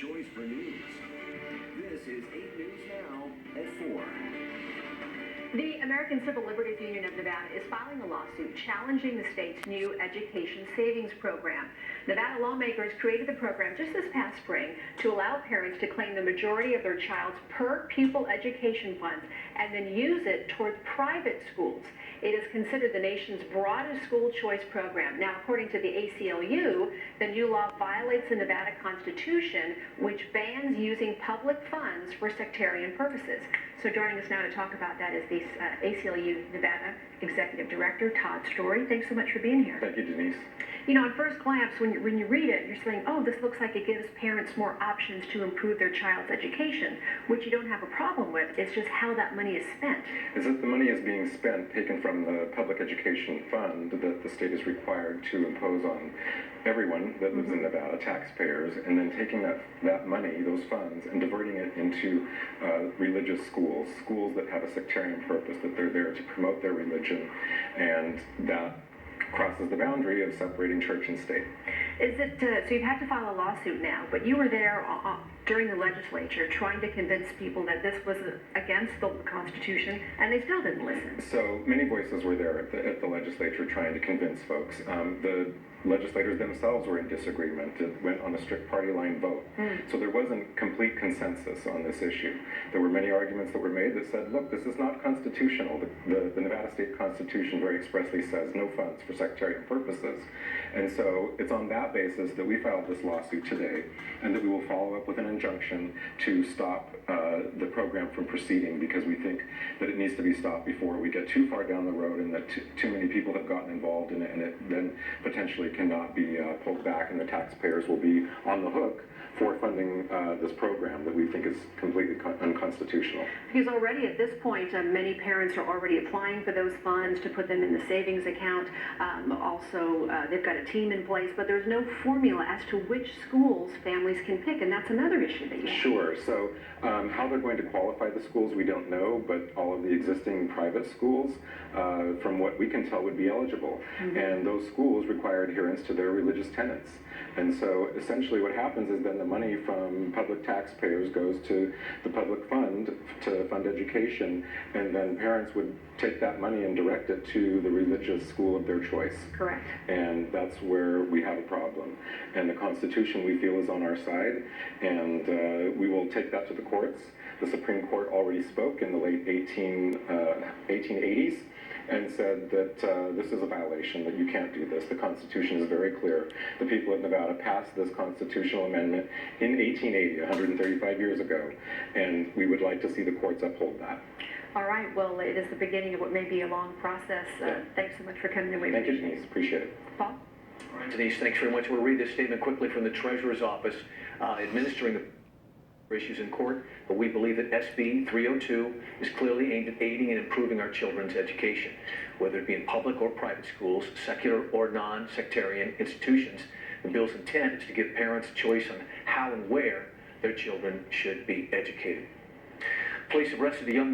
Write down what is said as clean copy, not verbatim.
choice for news. This is 8 News Now at 4. The American Civil Liberties Union of Nevada is filing a lawsuit challenging the state's new education savings program. Nevada lawmakers created the program just this past spring to allow parents to claim the majority of their child's per pupil education funds and then use it toward private schools. It is considered the nation's broadest school choice program. Now, according to the ACLU, the new law violates the Nevada Constitution, which bans using public funds for sectarian purposes. So joining us now to talk about that is the ACLU Nevada Executive Director, Todd Story. Thanks so much for being here. Thank you, Denise. You know, on first glance, when you read it, you're saying, oh, this looks like it gives parents more options to improve their child's education, which you don't have a problem with. It's just how that money is spent. Is that the money is being spent, taken from the public education fund that the state is required to impose on everyone that lives in Nevada, taxpayers, and then taking that money, those funds, and diverting it into religious schools that have a sectarian purpose, that they're there to promote their religion, and that crosses the boundary of separating church and state. Is it, so you've had to file a lawsuit now, but you were there during the legislature trying to convince people that this was against the Constitution, and they still didn't listen. So many voices were there at the legislature trying to convince folks. The legislators themselves were in disagreement. It went on a strict party line vote. So there wasn't complete consensus on this issue. There were many arguments that were made that said, look, this is not constitutional. The Nevada State Constitution very expressly says no funds for sectarian purposes. And so it's on that basis that we filed this lawsuit today, and that we will follow up with an injunction to stop the program from proceeding, because we think that it needs to be stopped before we get too far down the road and that too many people have gotten involved in it, and it then potentially cannot be pulled back, and the taxpayers will be on the hook for funding this program that we think is completely unconstitutional. Because already at this point, many parents are already applying for those funds to put them in the savings account. Also, they've got a team in place, but there's no formula as to which schools families can pick, and that's another issue that you have. Sure. So how they're going to qualify the schools, we don't know, but all of the existing private schools, from what we can tell, would be eligible. And those schools require adherence to their religious tenets. And so essentially what happens is then the money from public taxpayers goes to the public fund to fund education, and then parents would take that money and direct it to the religious school of their choice. Correct. And that's where we have a problem. And the Constitution, we feel, is on our side, and we will take that to the courts. The Supreme Court already spoke in the late 1880s and said that this is a violation, that you can't do this. The Constitution is very clear. The people of Nevada passed this constitutional amendment in 1880, 135 years ago, and we would like to see the courts uphold that. All right, well, it is the beginning of what may be a long process. Thanks so much for coming away. Thank you, Denise. Appreciate it. Paul? All right, Denise, thanks very much. We'll read this statement quickly from the Treasurer's Office administering the issues in court, but we believe that SB280 is clearly aimed at aiding and improving our children's education, whether it be in public or private schools, secular or non-sectarian institutions. The bill's intent is to give parents a choice on how and where their children should be educated. Police arrested a young